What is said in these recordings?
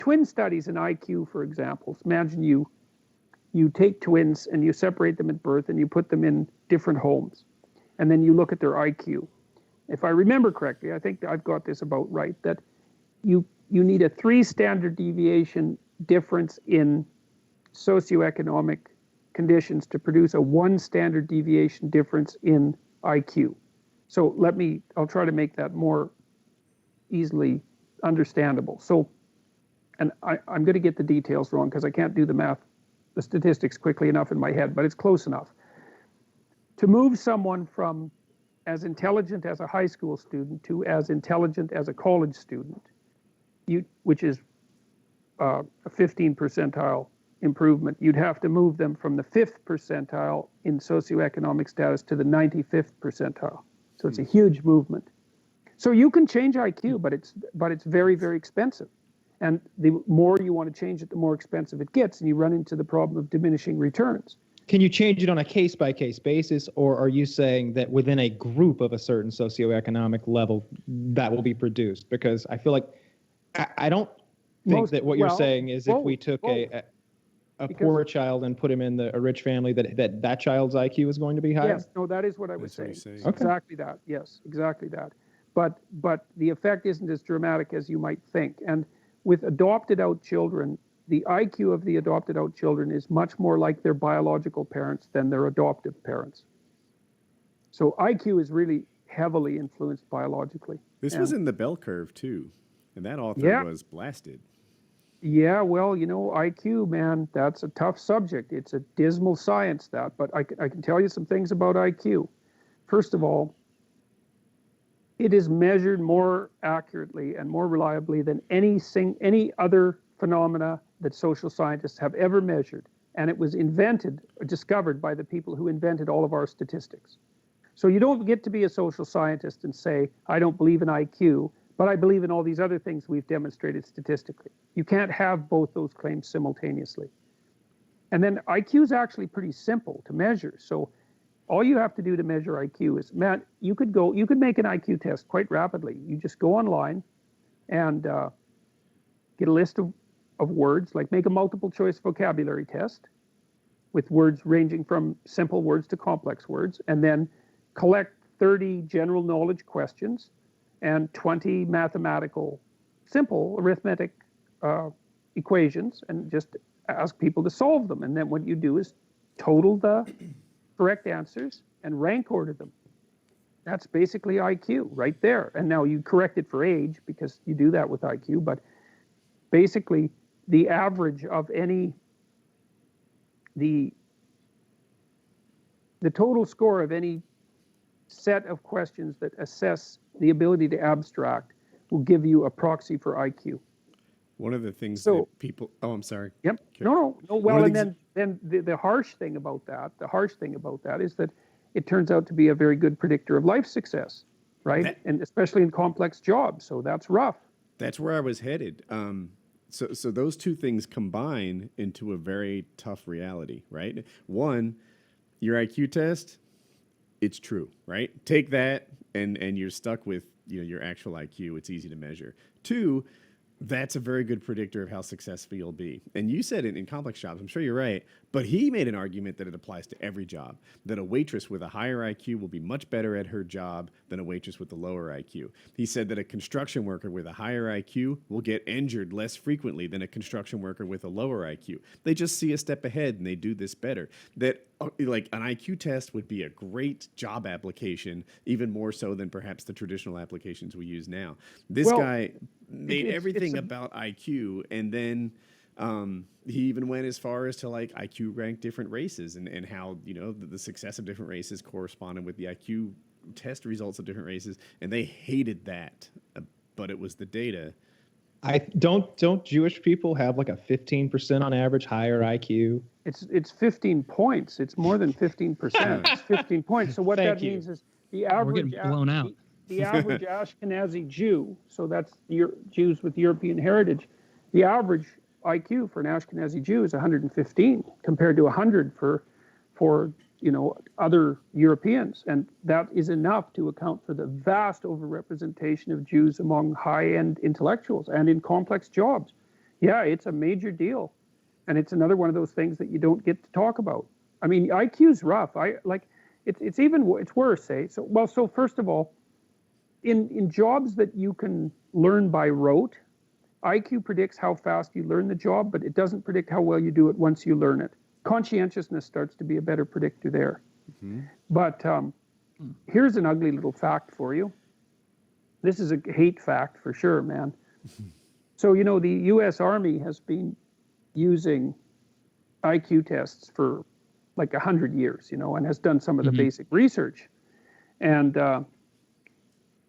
twin studies in IQ, for example. Imagine you take twins and you separate them at birth and you put them in different homes. And then you look at their IQ. If I remember correctly, I think I've got this about right, that you need a 3 standard deviation difference in socioeconomic conditions to produce a 1 standard deviation difference in IQ. So I'll try to make that more easily understandable. So, and I'm going to get the details wrong because I can't do the statistics quickly enough in my head, but it's close enough. To move someone from as intelligent as a high school student to as intelligent as a college student, which is a 15 percentile improvement, you'd have to move them from the 5th percentile in socioeconomic status to the 95th percentile. So it's a huge movement. So you can change IQ, but it's very, very expensive. And the more you want to change it, the more expensive it gets, and you run into the problem of diminishing returns. Can you change it on a case-by-case basis, or are you saying that within a group of a certain socioeconomic level that will be produced? Because I feel like I don't think that what you're saying is if we took a poor child and put him in a rich family, that child's IQ is going to be higher? Yes, no, that is what I was saying. Okay. Exactly that. Yes, exactly that. But the effect isn't as dramatic as you might think. And with adopted out children, the IQ of the adopted out children is much more like their biological parents than their adoptive parents. So IQ is really heavily influenced biologically. This was in the bell curve too, and that author was blasted. Yeah, well, IQ, man, that's a tough subject. It's a dismal science, that. But I can tell you some things about IQ. First of all, it is measured more accurately and more reliably than any other phenomena that social scientists have ever measured. And it was discovered by the people who invented all of our statistics. So you don't get to be a social scientist and say, I don't believe in IQ, but I believe in all these other things we've demonstrated statistically. You can't have both those claims simultaneously. And then IQ is actually pretty simple to measure. So all you have to do to measure IQ is, Matt, you could make an IQ test quite rapidly. You just go online and get a list of words, like make a multiple choice vocabulary test with words ranging from simple words to complex words, and then collect 30 general knowledge questions and 20 mathematical, simple arithmetic equations, and just ask people to solve them. And then what you do is total the correct answers and rank order them. That's basically IQ right there. And now you correct it for age because you do that with IQ, but basically the average of the total score of any set of questions that assess the ability to abstract will give you a proxy for IQ. One of the things that people... Oh, I'm sorry. Yep. Okay. No. Well, and then the harsh thing about that is that it turns out to be a very good predictor of life success, right? And especially in complex jobs. So that's rough. That's where I was headed. So those two things combine into a very tough reality, right? One, your IQ test, it's true, right? Take that and you're stuck with your actual IQ. It's easy to measure. Two, that's a very good predictor of how successful you'll be. And you said it in complex jobs, I'm sure you're right, but he made an argument that it applies to every job, that a waitress with a higher IQ will be much better at her job than a waitress with a lower IQ. He said that a construction worker with a higher IQ will get injured less frequently than a construction worker with a lower IQ. They just see a step ahead and they do this better. That like an IQ test would be a great job application, even more so than perhaps the traditional applications we use now. This guy made everything about IQ, and then he even went as far as to like IQ rank different races and how the success of different races corresponded with the IQ test results of different races, and they hated that, but it was the data. Don't Jewish people have like a 15% on average higher IQ? It's 15 points. It's more than 15%. It's 15 points. So what that means is the average. We're getting blown out. The average Ashkenazi Jew, so that's Jews with European heritage, the average IQ for an Ashkenazi Jew is 115 compared to 100 for other Europeans, and that is enough to account for the vast overrepresentation of Jews among high-end intellectuals and in complex jobs. Yeah, it's a major deal. And it's another one of those things that you don't get to talk about. I mean, IQ's rough. It's worse, eh? So first of all, in jobs that you can learn by rote, IQ predicts how fast you learn the job, but it doesn't predict how well you do it once you learn it. Conscientiousness starts to be a better predictor there. Mm-hmm. But here's an ugly little fact for you. This is a hate fact for sure, man. So, the U.S. Army has been using IQ tests for like 100 years, and has done some of the basic research. And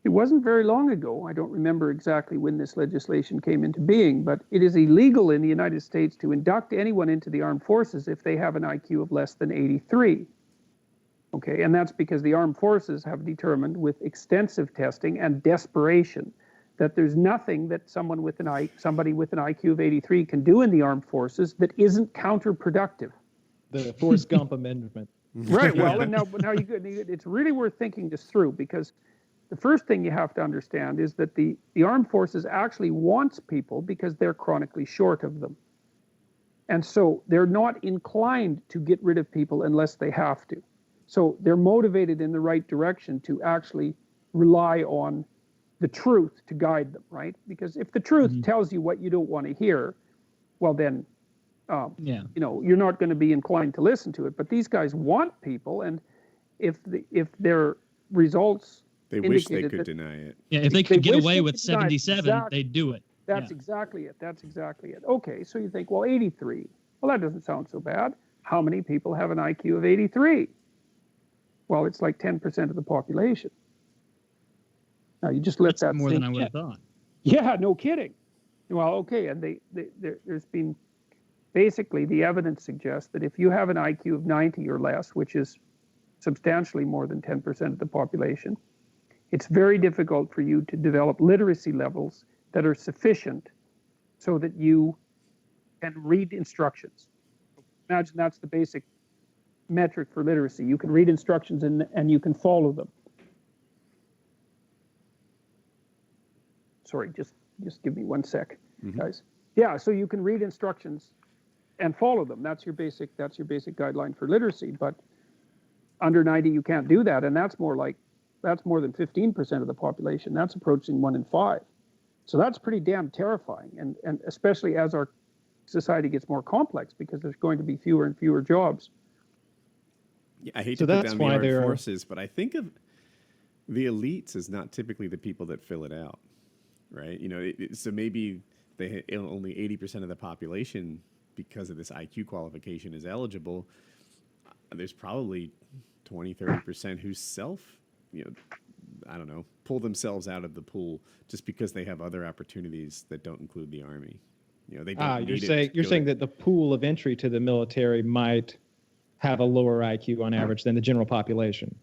it wasn't very long ago, I don't remember exactly when this legislation came into being, but it is illegal in the United States to induct anyone into the armed forces if they have an IQ of less than 83. Okay, and that's because the armed forces have determined with extensive testing and desperation that there's nothing that somebody with an IQ of 83 can do in the armed forces that isn't counterproductive. The Forrest Gump amendment. Right. Well, and now it's really worth thinking this through, because the first thing you have to understand is that the armed forces actually wants people because they're chronically short of them. And so they're not inclined to get rid of people unless they have to. So they're motivated in the right direction to actually rely on the truth to guide them, right? Because if the truth tells you what you don't want to hear, well then, you're not going to be inclined to listen to it. But these guys want people, and if their results they wish they could deny it. Yeah, if they could get away with 77, they'd do it. That's exactly it. That's exactly it. Okay, so you think, well, 83. Well, that doesn't sound so bad. How many people have an IQ of 83? Well, it's like 10% of the population. Now, you just let that more sink than I would have thought. Yeah, no kidding. Well, okay, and there's been, basically, the evidence suggests that if you have an IQ of 90 or less, which is substantially more than 10% of the population, it's very difficult for you to develop literacy levels that are sufficient so that you can read instructions. Imagine that's the basic metric for literacy. You can read instructions and you can follow them. Sorry, just give me 1 sec, guys. Yeah, so you can read instructions and follow them. That's your basic guideline for literacy. But under 90, you can't do that, and that's more than 15% of the population. That's approaching 1 in 5. So that's pretty damn terrifying, and especially as our society gets more complex, because there's going to be fewer and fewer jobs. Yeah, I hate to put down the armed forces, but I think of the elites as not typically the people that fill it out, right? So maybe only 80% of the population, because of this IQ qualification, is eligible. There's probably 20, 30% who pull themselves out of the pool just because they have other opportunities that don't include the Army. They don't you're saying that the pool of entry to the military might have a lower IQ on average than the general population.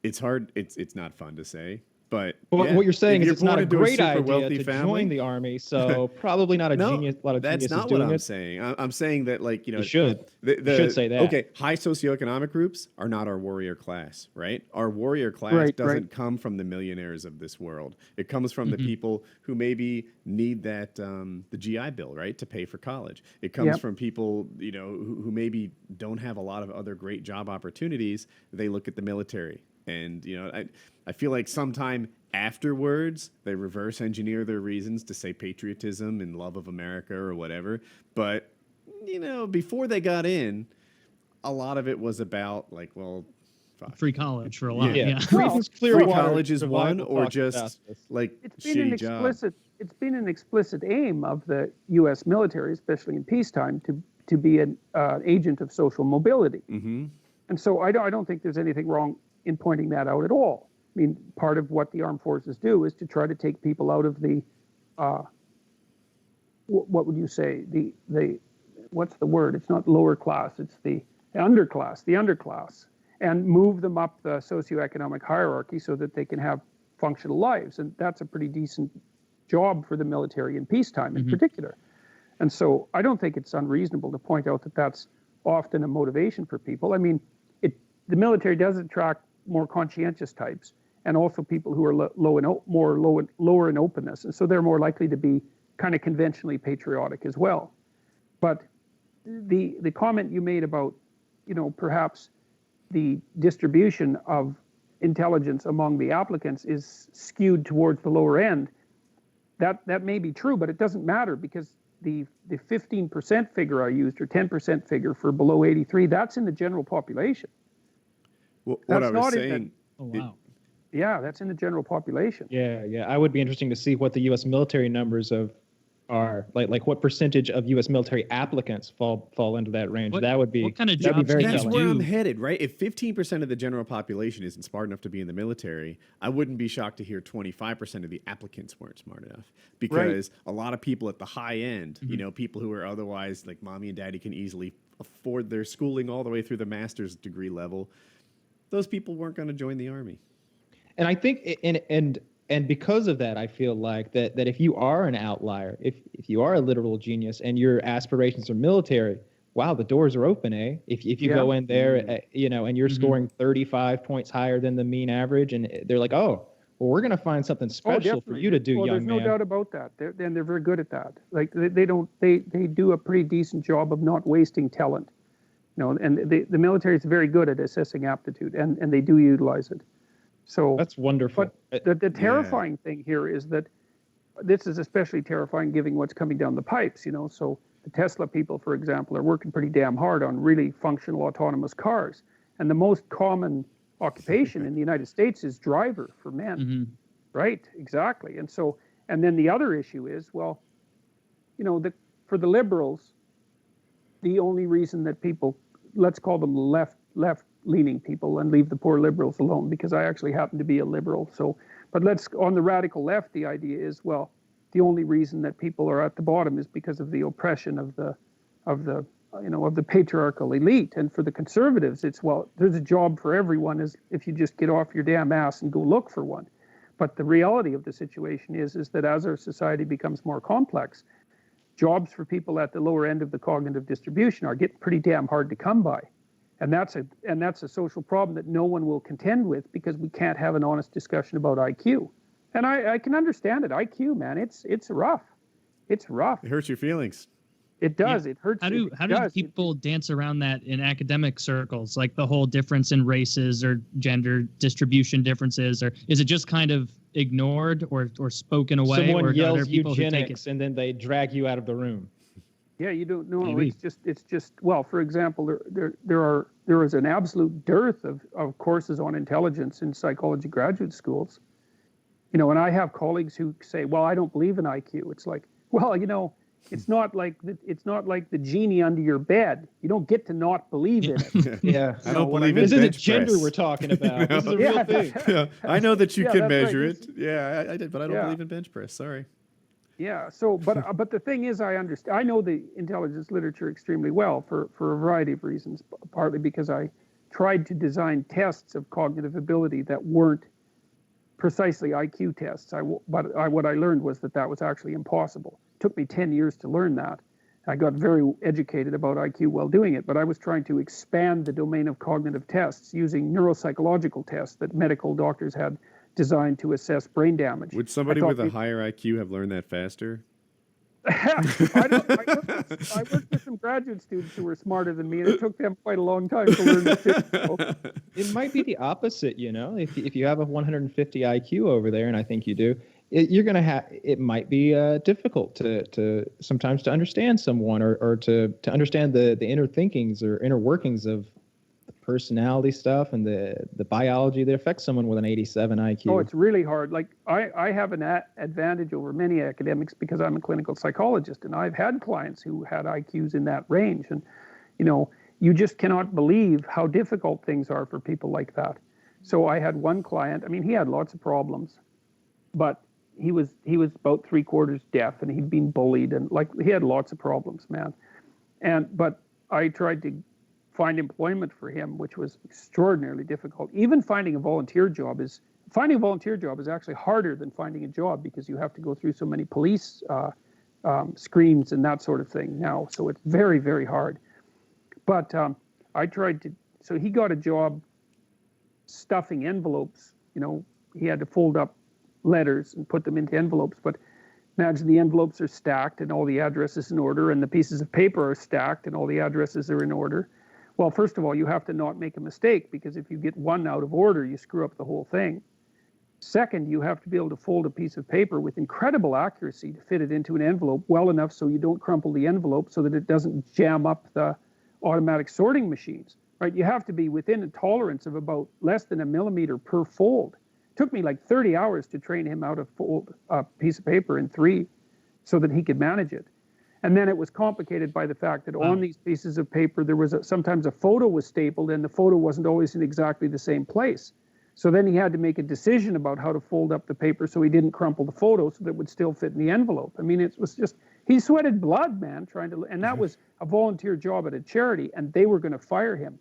It's hard. It's not fun to say, but what you're saying is it's not a great idea to join the Army. So probably not a genius. A lot of geniuses that's not doing what I'm it. saying. I'm saying that you should. You should say that. Okay, high socioeconomic groups are not our warrior class, right? Our warrior class doesn't come from the millionaires of this world. It comes from the people who maybe need that the GI Bill, right, to pay for college. It comes from people who maybe don't have a lot of other great job opportunities. They look at the military. And, I feel like sometime afterwards, they reverse engineer their reasons to say patriotism and love of America or whatever. But, before they got in, a lot of it was about free college for a lot. Yeah. Free college is one, or just shitty job. It's been an explicit aim of the U.S. military, especially in peacetime, to be an agent of social mobility. Mm-hmm. And so I don't think there's anything wrong in pointing that out at all. I mean, part of what the armed forces do is to try to take people out of the, what would you say, the what's the word? It's not lower class, it's the underclass, and move them up the socioeconomic hierarchy so that they can have functional lives. And that's a pretty decent job for the military in peacetime in particular. And so I don't think it's unreasonable to point out that that's often a motivation for people. I mean, the military does attract more conscientious types, and also people who are lower in openness, and so they're more likely to be kind of conventionally patriotic as well. But the comment you made about, perhaps the distribution of intelligence among the applicants is skewed towards the lower end, that may be true, but it doesn't matter, because the 15% figure I used, or 10% figure for below 83, that's in the general population. Well, what I was saying. Oh, wow. Yeah, that's in the general population. Yeah. I would be interesting to see what the U.S. military numbers are, like what percentage of U.S. military applicants fall into that range. That would be what kind of that'd be jobs very That's telling. where I'm headed, right? If 15% of the general population isn't smart enough to be in the military, I wouldn't be shocked to hear 25% of the applicants weren't smart enough, because a lot of people at the high end, people who are otherwise like mommy and daddy can easily afford their schooling all the way through the master's degree level, those people weren't going to join the Army. And I think, and because of that, I feel like that if you are an outlier, if you are a literal genius and your aspirations are military, wow, the doors are open, eh? If you go in there, and you're scoring 35 points higher than the mean average, and they're like, oh, well, we're going to find something special for you to do, young man. There's no doubt about that. They're very good at that. Like they do a pretty decent job of not wasting talent. And the military is very good at assessing aptitude, and they do utilize it. So that's wonderful. But the terrifying thing here is that this is especially terrifying given what's coming down the pipes. So the Tesla people, for example, are working pretty damn hard on really functional autonomous cars, and the most common occupation in the United States is driver for men. Right? Exactly. And then the other issue is, well, for the liberals, the only reason that people, let's call them left-leaning people and leave the poor liberals alone, because I actually happen to be a liberal. But on the radical left, the idea is, well, the only reason that people are at the bottom is because of the oppression of the patriarchal elite. And for the conservatives, it's, well, there's a job for everyone, is if you just get off your damn ass and go look for one. But the reality of the situation is that as our society becomes more complex, jobs for people at the lower end of the cognitive distribution are getting pretty damn hard to come by. And that's a social problem that no one will contend with, because we can't have an honest discussion about IQ. And I can understand it. IQ, man, it's rough. It's rough. It hurts your feelings. It does. Yeah. It hurts. How do people dance around that in academic circles, like the whole difference in races or gender distribution differences, or is it just kind of ignored or spoken away? Someone or yells are there people eugenics and then they drag you out of the room. Yeah, you don't know. Maybe. It's just well, for example, there is an absolute dearth of courses on intelligence in psychology graduate schools. And I have colleagues who say, well, I don't believe in IQ. It's like, well, it's not like the genie under your bed. You don't get to not believe in it. Yeah, I don't believe in this isn't bench gender press. we're talking about. This is a real thing. Yeah, I know that you can measure right. it. Yeah, I did, but I don't believe in bench press. Sorry. Yeah. So, but the thing is, I understand. I know the intelligence literature extremely well for a variety of reasons. Partly because I tried to design tests of cognitive ability that weren't precisely IQ tests. What I learned was that was actually impossible. It took me 10 years to learn that. I got very educated about IQ while doing it, but I was trying to expand the domain of cognitive tests using neuropsychological tests that medical doctors had designed to assess brain damage. Would somebody with a higher IQ have learned that faster? I worked with some graduate students who were smarter than me, and it took them quite a long time to learn this too. So. It might be the opposite, If you have a 150 IQ over there, and I think you do, you're going to have. It might be difficult to sometimes to understand someone or to understand the inner thinkings or inner workings of the personality stuff and the biology that affects someone with an 87 IQ. Oh, it's really hard. Like I have an advantage over many academics because I'm a clinical psychologist, and I've had clients who had IQs in that range, and you just cannot believe how difficult things are for people like that. So I had one client. I mean, he had lots of problems, but he was about 3/4 deaf, and he'd been bullied, and he had lots of problems, man. But I tried to find employment for him, which was extraordinarily difficult. Even finding a volunteer job is actually harder than finding a job, because you have to go through so many police screens and that sort of thing now. So it's very, very hard. But I tried to. So he got a job stuffing envelopes. He had to fold up letters and put them into envelopes. But Imagine the envelopes are stacked and all the addresses in order, and the pieces of paper are stacked and all the addresses are in order. Well, first of all, you have to not make a mistake, because if you get one out of order, you screw up the whole thing. Second, you have to be able to fold a piece of paper with incredible accuracy to fit it into an envelope well enough so you don't crumple the envelope so that it doesn't jam up the automatic sorting machines, right? You have to be within a tolerance of about less than a millimeter per fold. It took me like 30 hours to train him how to fold a piece of paper in 3 so that he could manage it. And then it was complicated by the fact that on these pieces of paper, there was sometimes a photo was stapled, and the photo wasn't always in exactly the same place. So then he had to make a decision about how to fold up the paper so he didn't crumple the photo so that it would still fit in the envelope. I mean, it was just, he sweated blood, man, trying to, and that was a volunteer job at a charity, and they were going to fire him.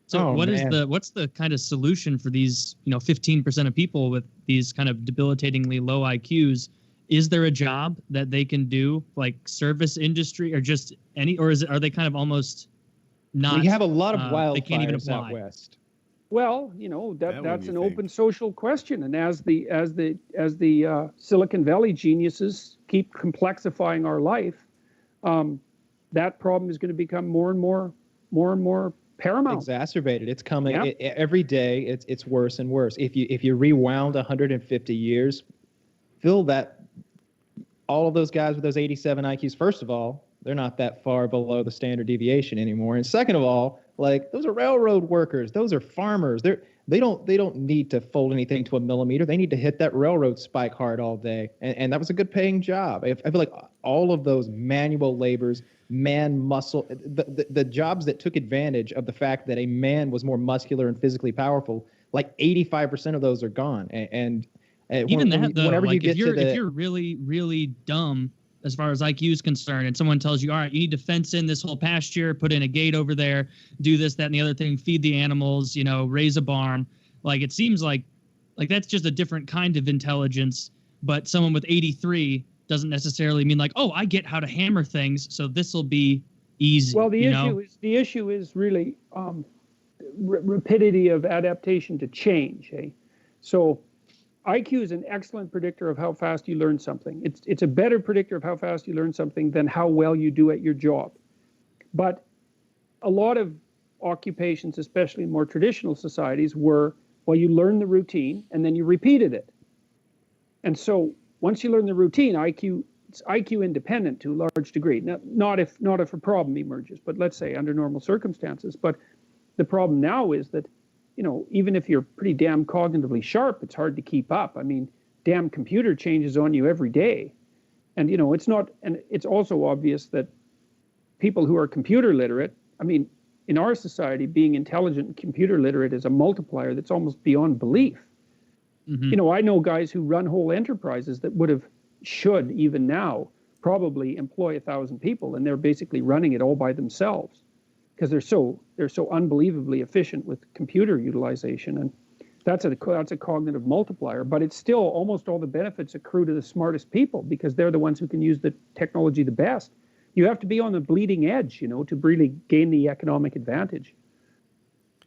So what's the kind of solution for these, 15% of people with these kind of debilitatingly low IQs? Is there a job that they can do, like service industry, or just any, or are they kind of almost not? We have a lot of wildfires they can't even apply. out west. Well, that's an open social question, and as the Silicon Valley geniuses keep complexifying our life, that problem is going to become more and more paramount. Exacerbated. It's coming every day. It's worse and worse. If you rewound 150 years, Phil, all of those guys with those 87 IQs, first of all, they're not that far below the standard deviation anymore. And second of all, like, those are railroad workers. Those are farmers. They don't need to fold anything to a millimeter. They need to hit that railroad spike hard all day. And that was a good paying job. I feel like all of those manual labors, man muscle, the jobs that took advantage of the fact that a man was more muscular and physically powerful, like 85% of those are gone. And even like if you're really, really dumb as far as IQ is concerned, and someone tells you, all right, you need to fence in this whole pasture, put in a gate over there, do this, that, and the other thing, feed the animals, raise a barn. Like, it seems like that's just a different kind of intelligence, but someone with 83 doesn't necessarily mean like, oh, I get how to hammer things, so this will be easy. Well, the issue is really rapidity of adaptation to change. So IQ is an excellent predictor of how fast you learn something. It's a better predictor of how fast you learn something than how well you do at your job. But a lot of occupations, especially in more traditional societies, were, well, you learn the routine and then you repeated it. And so once you learn the routine, it's IQ independent to a large degree. Not if a problem emerges, but let's say under normal circumstances. But the problem now is that, even if you're pretty damn cognitively sharp, it's hard to keep up. I mean, damn computer changes on you every day. And, it's also obvious that people who are computer literate, I mean, in our society, being intelligent and computer literate is a multiplier that's almost beyond belief. Mm-hmm. I know guys who run whole enterprises that should even now probably employ 1,000 people, and they're basically running it all by themselves, because they're so unbelievably efficient with computer utilization, and that's a cognitive multiplier. But it's still, almost all the benefits accrue to the smartest people, because they're the ones who can use the technology the best. You have to be on the bleeding edge, to really gain the economic advantage.